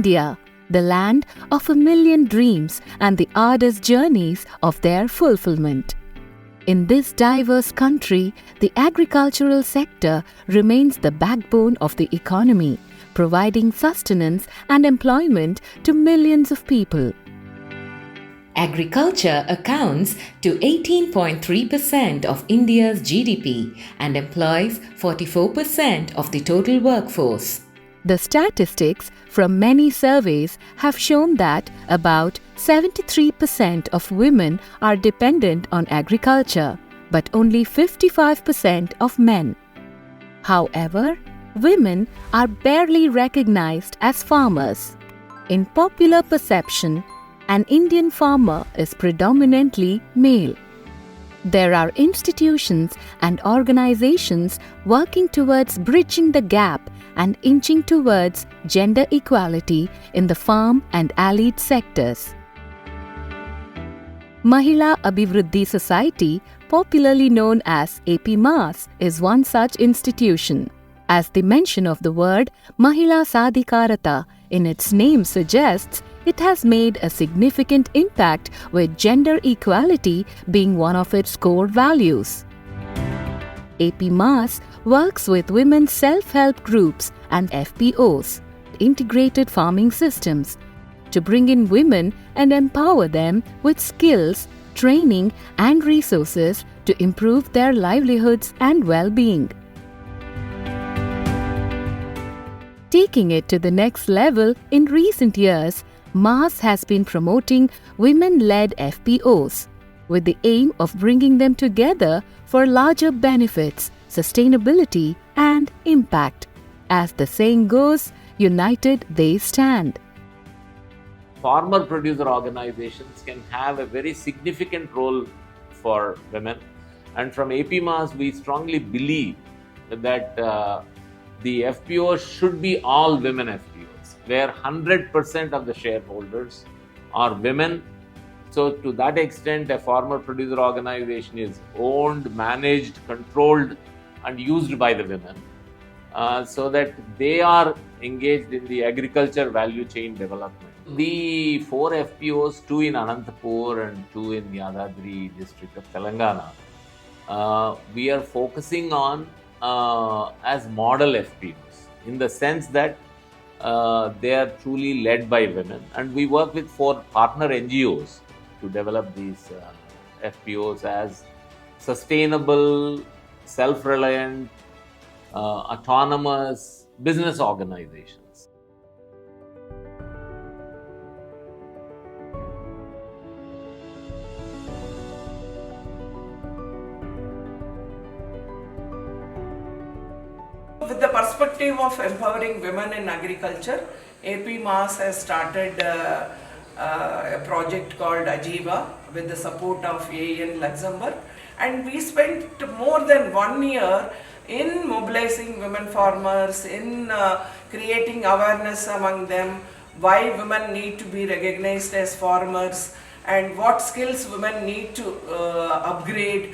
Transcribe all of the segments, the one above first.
India, the land of a million dreams and the arduous journeys of their fulfillment. In this diverse country, the agricultural sector remains the backbone of the economy, providing sustenance and employment to millions of people. Agriculture accounts to 18.3% of India's GDP and employs 44% of the total workforce. The statistics from many surveys have shown that about 73% of women are dependent on agriculture, but only 55% of men. However, women are barely recognized as farmers. In popular perception, an Indian farmer is predominantly male. There are institutions and organizations working towards bridging the gap and inching towards gender equality in the farm and allied sectors. Mahila Abhivruddhi Society, popularly known as APMAS, is one such institution. As the mention of the word Mahila Sadhikarata in its name suggests, it has made a significant impact with gender equality being one of its core values. APMAS works with women's self-help groups and FPOs, integrated farming systems, to bring in women and empower them with skills, training and resources to improve their livelihoods and well-being. Taking it to the next level, in recent years, MAS has been promoting women-led FPOs with the aim of bringing them together for larger benefits, sustainability and impact. As the saying goes, united they stand. Farmer producer organizations can have a very significant role for women, and from APMAS we strongly believe that the FPOs should be all women FPOs, where 100% of the shareholders are women. So to that extent, a farmer producer organization is owned, managed, controlled and used by the women, so that they are engaged in the agriculture value chain development. The 4 FPOs, 2 in Anantapur and 2 in the Yadadri district of Telangana, we are focusing on as model FPOs, in the sense that they are truly led by women, and we work with 4 partner NGOs to develop these FPOs as sustainable, self-reliant, autonomous business organizations. With the perspective of empowering women in agriculture, APMAS has started a project called AGEEWA with the support of AEIN Luxembourg, and we spent more than 1 year in mobilizing women farmers, in creating awareness among them, why women need to be recognized as farmers and what skills women need to upgrade.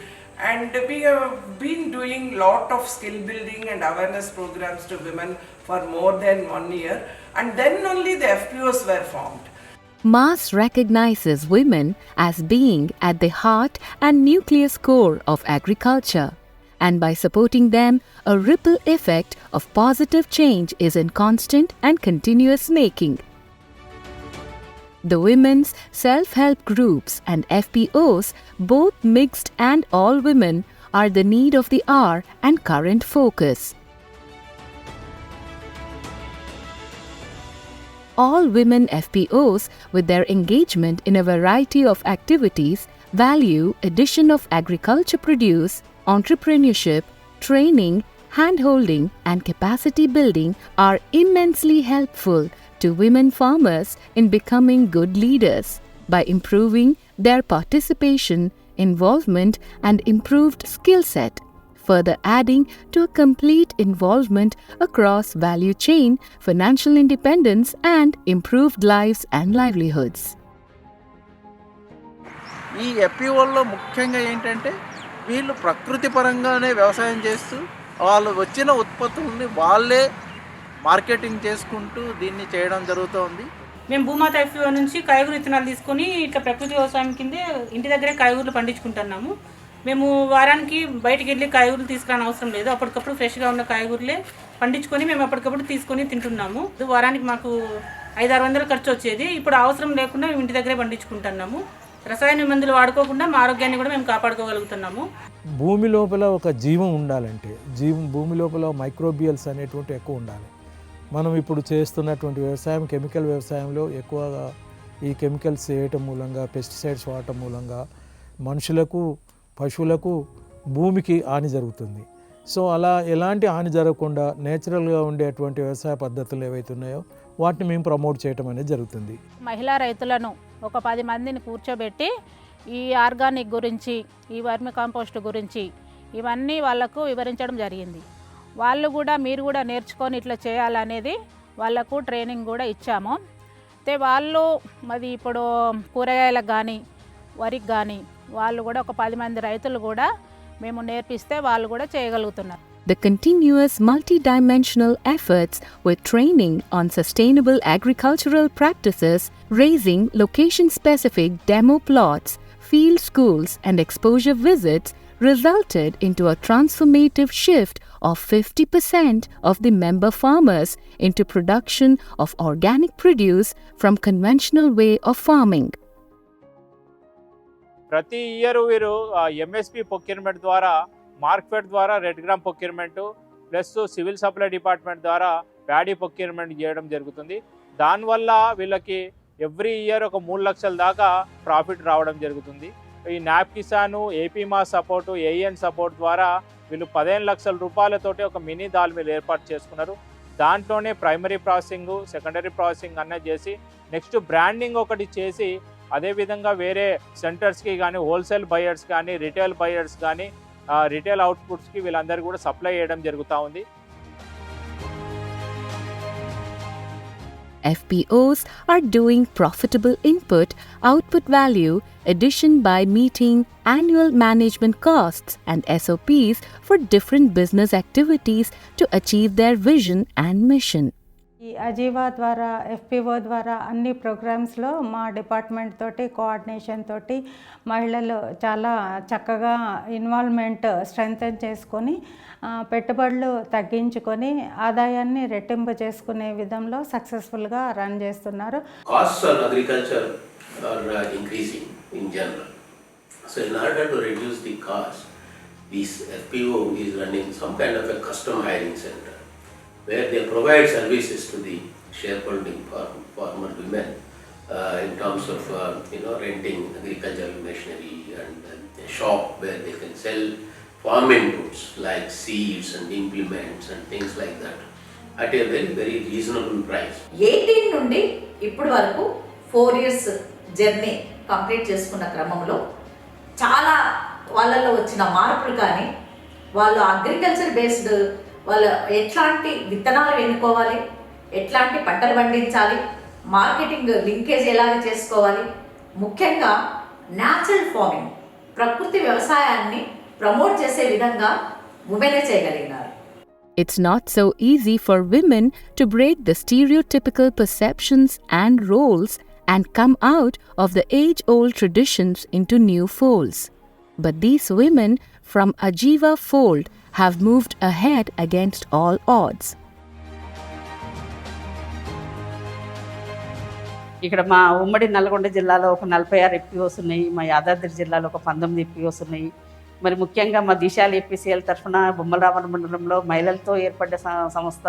And we have been doing lot of skill building and awareness programs to women for more than 1 year, and then only the FPOs were formed. MAS recognizes women as being at the heart and nucleus core of agriculture, and by supporting them, a ripple effect of positive change is in constant and continuous making. The women's self-help groups and FPOs, both mixed and all women, are the need of the hour and current focus. All women FPOs, with their engagement in a variety of activities, value addition of agriculture produce, entrepreneurship, training, hand-holding and capacity building are immensely helpful to women farmers in becoming good leaders by improving their participation, involvement and improved skill set, further adding to a complete involvement across value chain, financial independence and improved lives and livelihoods. ఈ ఎఫ్పిఓల్లో ముఖ్యంగా ఏంటంటే వీళ్ళు ప్రకృతి పరంగానే వ్యవసాయం చేస్తూ వాళ్ళు వచ్చిన ఉత్పత్తుల్ని వాళ్ళే మార్కెటింగ్ చేసుకుంటూ దీన్ని చేయడం జరుగుతోంది. మేము భూమాత FPO నుంచి కాయగూర విత్తనాలు తీసుకొని ఇట్లా ప్రకృతి వ్యవసాయం కిందే ఇంటి దగ్గరే కాయగూరలు పండించుకుంటున్నాము. మేము వారానికి బయటికి వెళ్ళి కాయగూరలు తీసుకురాని అవసరం లేదు. అప్పటికప్పుడు ఫ్రెష్గా ఉన్న కాయగూరలే పండించుకొని మేము అప్పటికప్పుడు తీసుకొని తింటున్నాము. వారానికి మాకు 500-600 ఖర్చు వచ్చేది. ఇప్పుడు అవసరం లేకుండా మేము ఇంటి దగ్గరే పండించుకుంటున్నాము. రసాయన మందులు వాడుకోకుండా మా ఆరోగ్యాన్ని కూడా మేము కాపాడుకోగలుగుతున్నాము. భూమి లోపల ఒక జీవం ఉండాలంటే భూమి లోపల మైక్రోబియల్స్ అనేటువంటి ఎక్కువ ఉండాలి. మనం ఇప్పుడు చేస్తున్నటువంటి వ్యవసాయం కెమికల్ వ్యవసాయంలో ఎక్కువగా ఈ కెమికల్స్ వేయటం మూలంగా, పెస్టిసైడ్స్ వాడటం మూలంగా మనుషులకు, పశువులకు, భూమికి హాని జరుగుతుంది. సో అలా ఎలాంటి హాని జరగకుండా నేచురల్గా ఉండేటువంటి వ్యవసాయ పద్ధతులు ఏవైతే ఉన్నాయో వాటిని మేము ప్రమోట్ చేయటం అనేది జరుగుతుంది. మహిళా రైతులను ఒక 10 మందిని కూర్చోబెట్టి ఈ ఆర్గానిక్ గురించి, ఈ వర్మి కాంపోస్ట్ గురించి ఇవన్నీ వాళ్ళకు వివరించడం జరిగింది. వాళ్ళు కూడా మీరు కూడా నేర్చుకొని ఇట్లా చేయాలనేది వాళ్ళకు ట్రైనింగ్ కూడా ఇచ్చాము. అయితే వాళ్ళు మరి ఇప్పుడు కూరగాయలకు కానీ వరికి కానీ వాళ్ళు కూడా ఒక 10 మంది రైతులు కూడా మేము నేర్పిస్తే వాళ్ళు కూడా చేయగలుగుతున్నారు. The continuous multidimensional efforts with training on sustainable agricultural practices, raising location-specific demo plots, field schools and exposure visits resulted into a transformative shift of 50% of the member farmers into production of organic produce from conventional way of farming. ప్రతి year వీరు MSP procurement ద్వారా, market ద్వారా red gram procurement plus civil supply department ద్వారా paddy procurement చేయడం జరుగుతుంది. దానివల్ల వీళ్ళకి every year ఒక 3 లక్షల దాకా ప్రాఫిట్ రావడం జరుగుతుంది. ఈ NABKISAN, APMAS support, AEIN support ద్వారా వీళ్ళు 15 లక్షల రూపాయలతోటి ఒక మినీ దాల్ మిల్ ఏర్పాటు చేసుకున్నారు. దాంట్లోనే ప్రైమరీ ప్రాసెసింగ్, సెకండరీ ప్రాసెసింగ్ అన్నీ చేసి నెక్స్ట్ బ్రాండింగ్ ఒకటి చేసి అదేవిధంగా వేరే సెంటర్స్కి కానీ, హోల్సేల్ బయర్స్ కానీ, రిటైల్ బయర్స్ కానీ, రిటైల్ అవుట్పుట్స్కి వీళ్ళందరూ కూడా సప్లై చేయడం జరుగుతూ ఉంది. FPOs are doing profitable input-output value addition by meeting annual management costs and SOPs for different business activities to achieve their vision and mission. ఈ AGEEWA ద్వారా, FPO ద్వారా అన్ని ప్రోగ్రామ్స్లో మా డిపార్ట్మెంట్ తోటి కోఆర్డినేషన్ తోటి మహిళలు చాలా చక్కగా ఇన్వాల్వ్మెంట్ స్ట్రెంగ్తెన్ చేసుకొని పెట్టుబడులు తగ్గించుకొని ఆదాయాన్ని రెట్టింపు చేసుకునే విధంలో సక్సెస్ఫుల్గా రన్ చేస్తున్నారు. Costs on agriculture are increasing in general. So in order to reduce the cost, this FPO is running some kind of a custom hiring center, where they provide services to the shareholding farmer women in terms of renting agricultural machinery and a shop where they can sell farm inputs like seeds and implements and things like that at a very, very reasonable price. 18 నుండి ఇప్పటి వరకు 4 years journey complete చేసుకున్న క్రమంలో చాలా వాళ్ళలో వచ్చిన మార్పులు కానీ, వాళ్ళు అగ్రికల్చర్ బేస్డ్ వాళ్ళు ఎట్లాంటి విత్తనాలు ఎన్నుకోవాలి, ఎట్లాంటి పంటలు పండించాలి, మార్కెటింగ్ లింకేజ్ ఎలాగ చేసుకోవాలి, ముఖ్యంగా న్యాచురల్ ఫార్మింగ్, ప్రకృతి వ్యవసాయాన్ని ప్రమోట్ చేసే విధంగా ఉమెనే చేయగలిగినారు. It's not so easy for women to break the stereotypical perceptions and roles and come out of the age-old traditions into new folds. But these women from AGEEWA fold have moved ahead against all odds. ఇక్కడ మా ఉమ్మడి నల్గొండ జిల్లాలో ఒక 46 FPOs ఉన్నాయి. మా యాదాద్రి జిల్లాలో ఒక 19 FPOs ఉన్నాయి. మరి ముఖ్యంగా మా దిశాల APCL తరఫున బొమ్మలరామణ మండలంలో మహిళలతో ఏర్పడ్డ సంస్థ.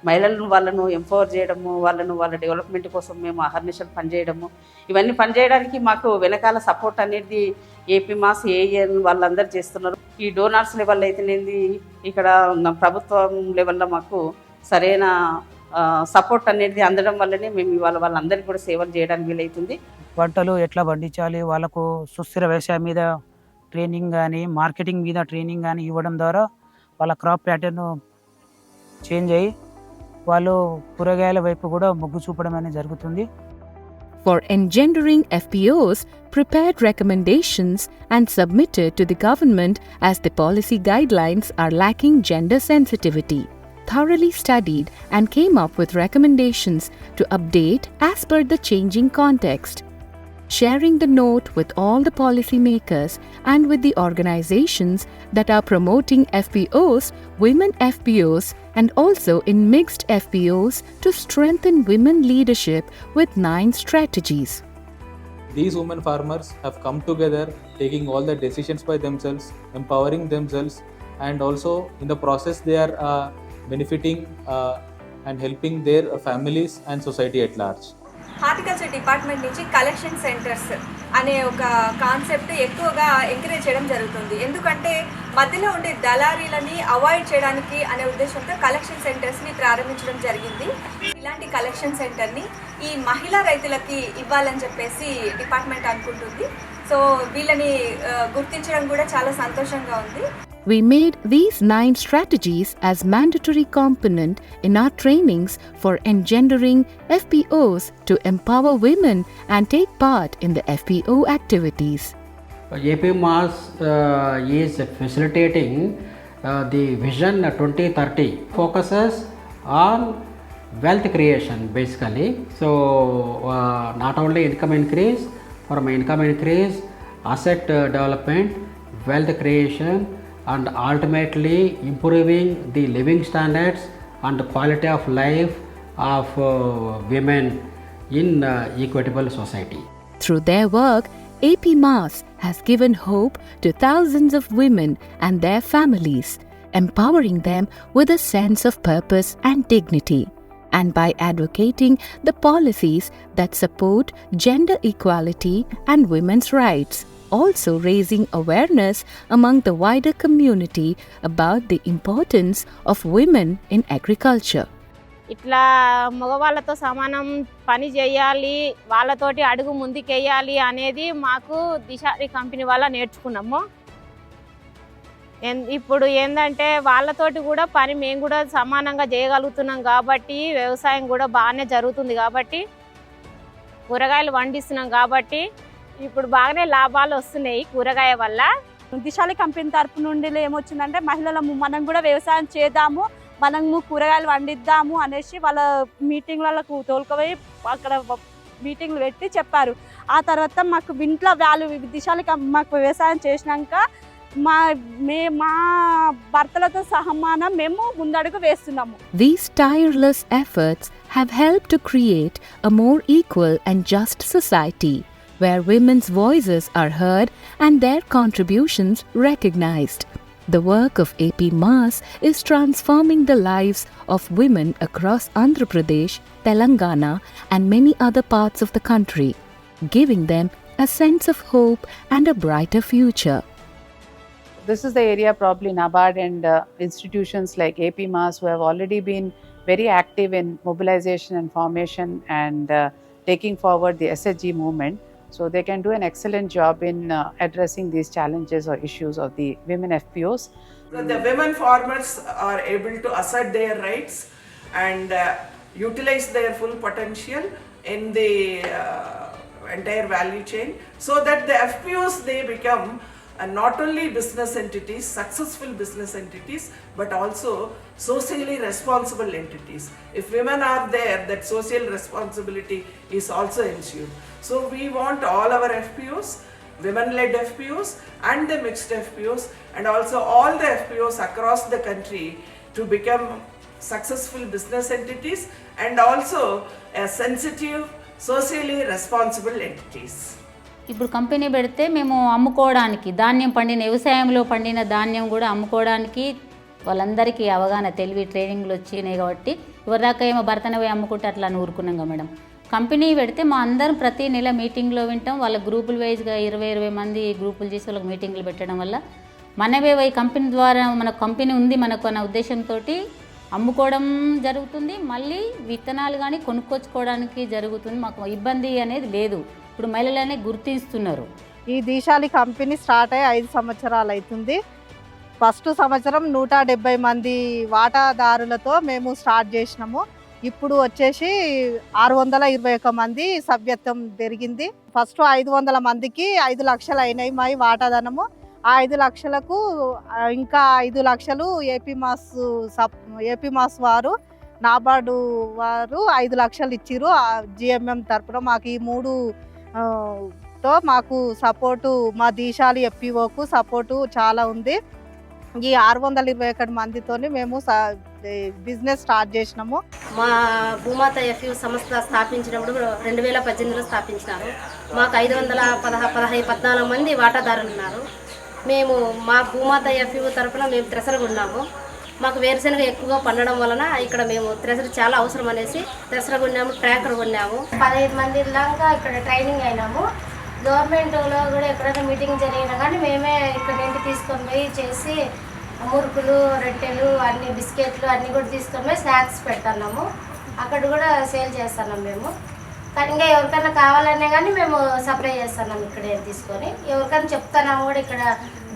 మహిళలను వాళ్ళను ఎంపవర్ చేయడము, వాళ్ళ డెవలప్మెంట్ కోసం మేము అహర్నిశలు పనిచేయడము, ఇవన్నీ పనిచేయడానికి మాకు వెనకాల సపోర్ట్ అనేది APMAS, AEIN వాళ్ళందరూ చేస్తున్నారు. ఈ డోనార్స్ లెవెల్ అయితేనేది ఇక్కడ ప్రభుత్వం లెవెల్లో మాకు సరైన సపోర్ట్ అనేది అందడం వల్లనే మేము ఇవాళ వాళ్ళందరికీ కూడా సేవలు చేయడానికి వీలవుతుంది. పంటలు ఎట్లా పండించాలి, వాళ్ళకు సుస్థిర వ్యవసాయం మీద ట్రైనింగ్ కానీ, మార్కెటింగ్ మీద ట్రైనింగ్ కానీ ఇవ్వడం ద్వారా వాళ్ళ క్రాప్ ప్యాటర్న్ చేంజ్ అయ్యి వాళ్ళు కూరగాయల వైపు కూడా మొగ్గు చూపడం అనేది జరుగుతుంది. For engendering FPOs, prepared recommendations and submitted to the government as the policy guidelines are lacking gender sensitivity. thoroughly studied and came up with recommendations to update as per the changing context. Sharing the note with all the policymakers and with the organizations that are promoting FPOs, women FPOs, and also in mixed FPOs to strengthen women leadership with 9 strategies. These women farmers have come together, taking all the decisions by themselves, empowering themselves, and also in the process they are benefiting and helping their families and society at large. Horticulture department నుంచి collection centres అనే ఒక concept ఎక్కువగా encourage చేయడం జరుగుతుంది. ఎందుకంటే మధ్యలో ఉండే దళారీలని avoid చేయడానికి అనే ఉద్దేశంతో కలెక్షన్ సెంటర్స్ని ప్రారంభించడం జరిగింది. ఇలాంటి కలెక్షన్ సెంటర్ని ఈ మహిళా రైతులకి ఇవ్వాలని చెప్పేసి డిపార్ట్మెంట్ అనుకుంటుంది. సో వీళ్ళని గుర్తించడం కూడా చాలా సంతోషంగా ఉంది. We made these 9 strategies as mandatory component in our trainings for engendering FPOs to empower women and take part in the FPO activities. APMAS is facilitating the Vision 2030 focuses on wealth creation basically. So not only income increase, from income increase, asset development, wealth creation, and ultimately improving the living standards and quality of life of women in equitable society. Through their work, APMAS has given hope to thousands of women and their families, empowering them with a sense of purpose and dignity. And by advocating the policies that support gender equality and women's rights, also raising awareness among the wider community about the importance of women in agriculture. ఇట్లా మగవాళ్ళతో సమానం పని చేయాలి, వాళ్ళతోటి అడుగు ముందుకేయాలి అనేది మాకు దిశారి company వల్ల నేర్చుకున్నాము. ఇప్పుడు ఏంటంటే వాళ్ళతోటి కూడా పని మేము కూడా సమానంగా చేయగలుగుతున్నాం కాబట్టి వ్యవసాయం కూడా బాగానే జరుగుతుంది కాబట్టి కూరగాయలు పండిస్తున్నాం కాబట్టి ఇప్పుడు బాగానే లాభాలు వస్తున్నాయి కూరగాయ వల్ల. దిశాలి కంపెనీ తరపు నుండి ఏమొచ్చిందంటే మహిళలము మనం కూడా వ్యవసాయం చేద్దాము, మనము కూరగాయలు పండిద్దాము అనేసి వాళ్ళ మీటింగ్లకు తోలుకుపోయి అక్కడ మీటింగ్లు పెట్టి చెప్పారు. ఆ తర్వాత మాకు ఇంట్లో వాల్యూ దిశాలి మాకు వ్యవసాయం చేసినాక మా భర్తలతో సమానం మేము ముందడుగు వేస్తున్నాము. These tireless efforts have helped to create a more equal and just society, where women's voices are heard and their contributions recognized. The work of APMAS is transforming the lives of women across Andhra Pradesh, Telangana, and many other parts of the country, giving them a sense of hope and a brighter future. This is the area probably NABARD and institutions like APMAS who have already been very active in mobilization and formation and taking forward the SHG movement. So they can do an excellent job in addressing these challenges or issues of the women FPOs. The women farmers are able to assert their rights and utilize their full potential in the entire value chain, so that the FPOs, they become not only business entities, successful business entities, but also socially responsible entities. If women are there, that social responsibility is also ensured. So we want all our FPOs, women-led FPOs and the mixed FPOs, and also all the FPOs across the country to become successful business entities and also sensitive, socially responsible entities. ఇప్పుడు company పెడితే మేము అమ్ముకోవడానికి ధాన్యం పండిన వ్యవసాయంలో పండిన ధాన్యం కూడా అమ్ముకోవడానికి వాళ్ళందరికీ అవగాహన తెలివి ట్రైనింగ్లు వచ్చినాయి కాబట్టి ఎవరిదాకా ఏమో భర్తన పోయి అమ్ముకుంటే అట్లా అని ఊరుకున్నాం కదా మేడం. కంపెనీ పెడితే మా అందరం ప్రతి నెల మీటింగ్లో వింటాం. వాళ్ళ గ్రూపుల వైజ్గా 20 మంది గ్రూపులు చేసి వాళ్ళకి మీటింగ్లు పెట్టడం వల్ల మనవే ఈ కంపెనీ ద్వారా మన కంపెనీ ఉంది మనకు అన్న ఉద్దేశంతో అమ్ముకోవడం జరుగుతుంది. మళ్ళీ విత్తనాలు కానీ కొనుక్కొచ్చుకోవడానికి జరుగుతుంది. మాకు ఇబ్బంది అనేది లేదు. ఇప్పుడు మహిళలనే గుర్తిస్తున్నారు. ఈ దీశాలి కంపెనీ స్టార్ట్ అయ్యి 5 సంవత్సరాలు అవుతుంది. ఫస్ట్ సంవత్సరం 170 మంది వాటాదారులతో మేము స్టార్ట్ చేసినాము. ఇప్పుడు వచ్చేసి 621 మంది సభ్యత్వం పెరిగింది. ఫస్ట్ 500 మందికి 5 లక్షలు అయినాయి మా వాటాదానము. ఆ 5 లక్షలకు ఇంకా 5 లక్షలు ఏపీమాస్ వారు నాబార్డు వారు 5 లక్షలు ఇచ్చిర్రు. జిఎంఎం తరపున మాకు ఈ 3 తో మాకు సపోర్టు, మా దీశాలి ఎఫ్పిఓకు సపోర్టు చాలా ఉంది. ఈ 621 మందితోని మేము బిజినెస్ స్టార్ట్ చేసినాము. మా భూమాత ఎఫ్పిఓ సంస్థ స్థాపించినప్పుడు 2018లో స్థాపించినారు. మాకు 514 మంది వాటాదారులు ఉన్నారు. మేము మా భూమాత ఎఫ్పిఓ తరఫున మేము థ్రెషర్గా ఉన్నాము. మాకు వేరుశనగ ఎక్కువగా పండడం వలన ఇక్కడ మేము థ్రెషర్ చాలా అవసరం అనేసి థ్రెషర్ కొన్నాము, ట్రాక్టర్ కొన్నాము. 15 మంది దాకా ఇక్కడ ట్రైనింగ్ అయినాము. గవర్నమెంట్లో కూడా ఎక్కడైనా మీటింగ్ జరిగినా కానీ మేమే ఇక్కడ నుండి తీసుకొని పోయి చేసి మురుకులు, రొట్టెలు, అన్ని బిస్కెట్లు అన్నీ కూడా తీసుకొని పోయి స్నాక్స్ పెడుతున్నాము. అక్కడ కూడా సేల్ చేస్తున్నాం మేము. కానీ ఇంకా ఎవరికైనా కావాలనే కానీ మేము సప్లై చేస్తున్నాం ఇక్కడే తీసుకొని. ఎవరికైనా చెప్తున్నాము కూడా ఇక్కడ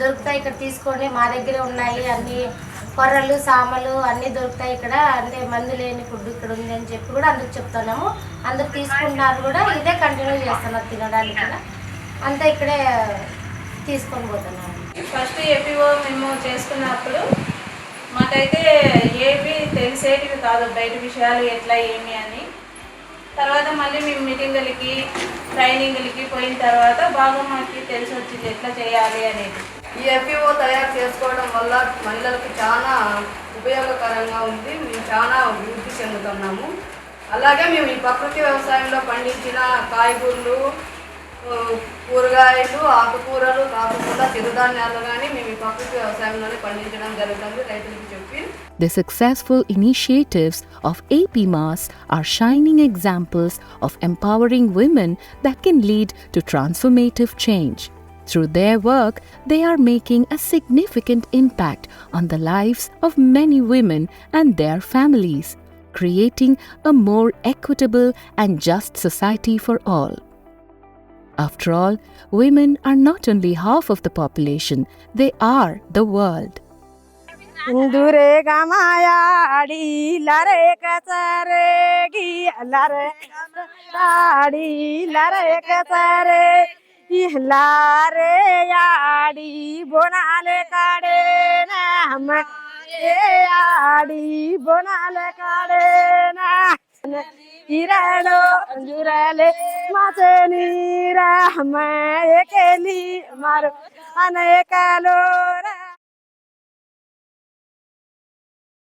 దొరుకుతాయి, ఇక్కడ తీసుకోండి, మా దగ్గరే ఉన్నాయి అన్ని కొర్రలు, సామలు అన్నీ దొరుకుతాయి ఇక్కడ, అంటే మందు లేని ఫుడ్ ఇక్కడ ఉంది అని చెప్పి కూడా అందరికి చెప్తున్నాము. అందరు తీసుకుంటున్నారు కూడా, ఇదే కంటిన్యూ చేస్తున్నారు తినడానికి కూడా. అంతా ఇక్కడే తీసుకొని పోతున్నాము. ఫస్ట్ ఎఫ్పిఓ మేము చేసుకున్నప్పుడు మాకైతే ఏవి తెలిసేటివి కాదు, బయట విషయాలు ఎట్లా ఏమి అని. తర్వాత మళ్ళీ మేము మీటింగులకి, ట్రైనింగ్లకి పోయిన తర్వాత బాగా మాకు తెలిసి వచ్చింది ఎట్లా చేయాలి అనేది. ఈ ఎఫ్పిఓ తయారు చేసుకోవడం వల్ల మహిళలకు చాలా ఉపయోగకరంగా ఉంది. మేము చాలా అభివృద్ధి చెందుతున్నాము. అలాగే మేము ఈ ప్రకృతి వ్యవసాయంలో పండించిన కాయగూరలు, కూరగాయలు, ఆకుకూరలు కాకుండా చిరుధాన్యాలు కానీ మేము ఈ ప్రకృతి వ్యవసాయంలోనే పండించడం జరుగుతుంది రైతులకు చెప్పి. The successful initiatives of APMAS are shining examples of empowering women that can lead to transformative change. Through their work, they are making a significant impact on the lives of many women and their families, creating a more equitable and just society for all. After all, women are not only half of the population, they are the world. Indure gamaya adi lare kasare gi lare adi lare kasare ihlare adi bonale kade na hum adi bonale kade na irano jurale matenira hum ekeli mar anekalo